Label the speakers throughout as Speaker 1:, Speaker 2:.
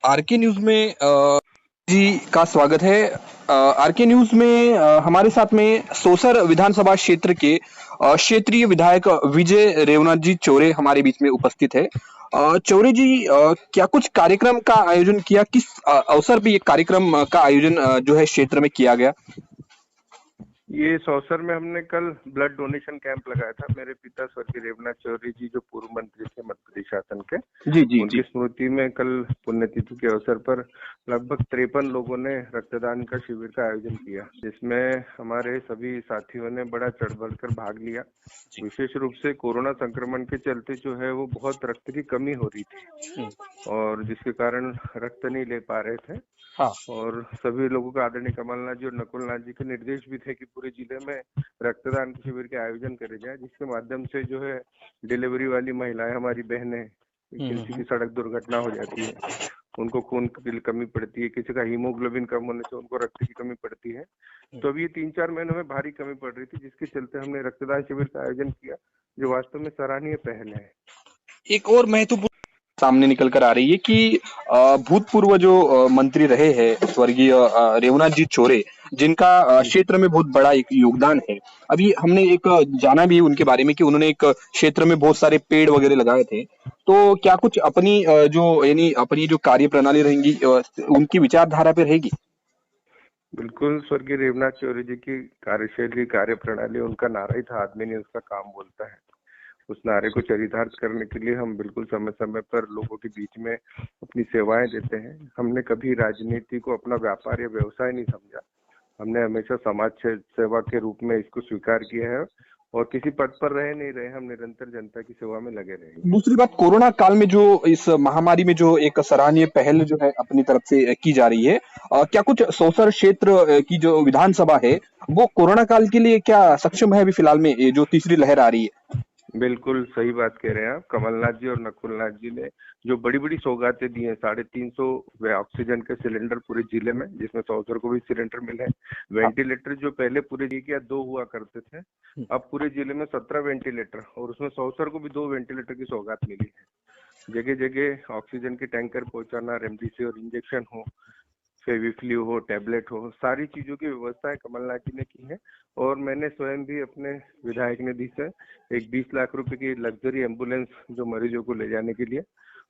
Speaker 1: R K news में जी का स्वागत है। आरके न्यूज में हमारे साथ में सोसर विधानसभा क्षेत्र के क्षेत्रीय विधायक विजय रेवनाथ जी चौरे हमारे बीच में उपस्थित है। चौरे जी, क्या कुछ कार्यक्रम का आयोजन किया, किस अवसर पे ये कार्यक्रम का आयोजन जो है क्षेत्र में किया गया?
Speaker 2: ये सौसर में हमने कल ब्लड डोनेशन कैंप लगाया था। मेरे पिता स्वर्गीय रेवनाथ चौधरी जी जो पूर्व मंत्री थे मध्य प्रदेश शासन के,
Speaker 1: जी जी
Speaker 2: उनकी
Speaker 1: जी।
Speaker 2: स्मृति में कल पुण्यतिथि के अवसर पर लगभग 53 लोगों ने रक्तदान का शिविर का आयोजन किया, जिसमें हमारे सभी साथियों ने बड़ा चढ़ बढ़कर भाग लिया। विशेष रूप से कोरोना संक्रमण के चलते जो है वो बहुत रक्त की कमी हो रही थी और जिसके कारण रक्त नहीं ले पा रहे थे।
Speaker 1: हाँ।
Speaker 2: और सभी लोगों का आदरणीय कमलनाथ जी और नकुलनाथ जी के निर्देश भी थे कि पूरे जिले में रक्तदान शिविर के आयोजन करे जाए, जिसके माध्यम से जो है डिलीवरी वाली महिलाएं, हमारी बहनें, किसी की सड़क दुर्घटना हो जाती है, उनको खून की कमी पड़ती है, किसी का हीमोग्लोबिन कम होने से उनको रक्त की कमी पड़ती है। तो अब ये 3-4 महीनों में भारी कमी पड़ रही थी, जिसके चलते हमने रक्तदान शिविर का आयोजन किया, जो वास्तव में सराहनीय पहल है। एक
Speaker 1: और महत्वपूर्ण सामने निकल कर आ रही है कि भूतपूर्व जो मंत्री रहे हैं स्वर्गीय रेवनाथ जी चौरे, जिनका क्षेत्र में बहुत बड़ा एक योगदान है। अभी हमने एक जाना भी उनके बारे में कि उन्होंने एक क्षेत्र में बहुत सारे पेड़ वगैरह लगाए थे। तो क्या कुछ अपनी जो यानी अपनी जो कार्य प्रणाली रहेंगी उनकी विचारधारा पे रहेगी?
Speaker 2: बिल्कुल, स्वर्गीय रेवनाथ चौधरी जी की कार्यशैली, कार्य प्रणाली, उनका नारा ही था, आदमी नहीं उसका काम बोलता है। उस नारे को चरितार्थ करने के लिए हम बिल्कुल समय समय पर लोगों के बीच में अपनी सेवाएं देते हैं। हमने कभी राजनीति को अपना व्यापार या व्यवसाय नहीं समझा। हमने हमेशा समाज सेवा के रूप में इसको स्वीकार किया है और किसी पद पर रहे नहीं रहे, हम निरंतर जनता की सेवा में लगे रहेंगे।
Speaker 1: दूसरी बात, कोरोना काल में जो इस महामारी में जो एक सराहनीय पहल जो है अपनी तरफ से की जा रही है, क्या कुछ सोसर क्षेत्र की जो विधानसभा है वो कोरोना काल के लिए क्या सक्षम है अभी फिलहाल में, ये जो तीसरी लहर आ रही है?
Speaker 2: बिल्कुल सही बात कह रहे हैं आप। कमलनाथ जी और नकुलनाथ जी ने जो बड़ी बड़ी सौगातें दी हैं, 350 ऑक्सीजन के सिलेंडर पूरे जिले में, जिसमें सौसर को भी सिलेंडर मिले हैं। वेंटिलेटर जो पहले पूरे जिले के 2 हुआ करते थे, अब पूरे जिले में 17 वेंटिलेटर, और उसमें सौसर को भी 2 वेंटिलेटर की सौगात मिली है। जगह जगह ऑक्सीजन के टैंकर पहुंचाना, रेमडेसिविर इंजेक्शन हो, फेविफ्लू हो, टैबलेट हो, सारी चीजों की व्यवस्थाएं कमलनाथ जी ने की है। और मैंने स्वयं भी अपने विधायक निधि से एक 20 लाख रुपए की लग्जरी एम्बुलेंस जो मरीजों को ले जाने के लिए,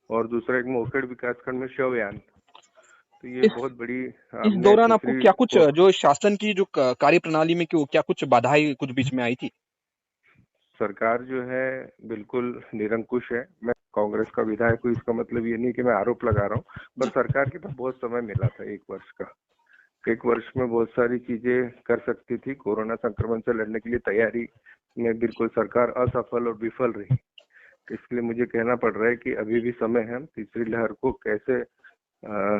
Speaker 2: और दूसरा एक मोखेड़ विकासखंड में शवयान। तो ये बहुत बड़ी
Speaker 1: इस
Speaker 2: हमने
Speaker 1: दौरान आपको
Speaker 2: तीसरी
Speaker 1: क्या कुछ जो शासन की जो कार्य प्रणाली में क्या कुछ बाधाएं कुछ बीच में आई थी?
Speaker 2: सरकार जो है बिल्कुल निरंकुश है। मैं कांग्रेस का विधायक हूँ, इसका मतलब ये नहीं कि मैं आरोप लगा रहा हूँ, पर सरकार के पास बहुत समय मिला था, 1 वर्ष का। 1 वर्ष में बहुत सारी चीजें कर सकती थी। कोरोना संक्रमण से लड़ने के लिए तैयारी में बिल्कुल सरकार असफल और विफल रही। इसलिए मुझे कहना पड़ रहा है कि अभी भी समय है, हम तीसरी लहर को कैसे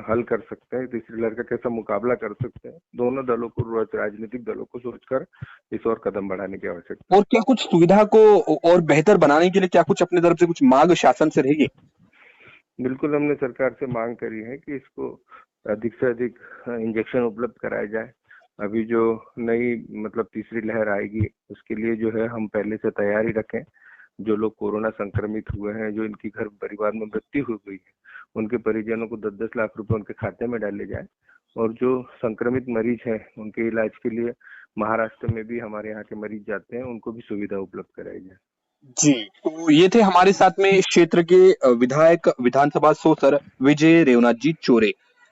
Speaker 2: हल कर सकते हैं, तीसरी लहर का कैसा मुकाबला कर सकते हैं। दोनों दलों को, राजनीतिक दलों को सोचकर इस और कदम बढ़ाने की आवश्यकता है।
Speaker 1: और क्या कुछ सुविधा को और बेहतर बनाने के लिए क्या कुछ अपने तरफ से कुछ मांग शासन से रहेगी?
Speaker 2: बिल्कुल, हमने सरकार से मांग करी है कि इसको अधिक से अधिक इंजेक्शन उपलब्ध कराया जाए। अभी जो नई तीसरी लहर आएगी, उसके लिए जो है हम पहले से तैयारी रखें। जो लोग कोरोना संक्रमित हुए हैं, जो इनकी घर परिवार में मृत्यु हो गई है, उनके परिजनों को 10-10 लाख रुपए उनके खाते में डाले जाए। और जो संक्रमित मरीज हैं, उनके इलाज के लिए महाराष्ट्र में भी हमारे यहाँ के मरीज जाते हैं, उनको भी सुविधा उपलब्ध कराई जाए।
Speaker 1: जी, तो ये थे हमारे साथ में क्षेत्र के विधायक विधानसभा सोसर विजय रेवनाथ जी चौरे।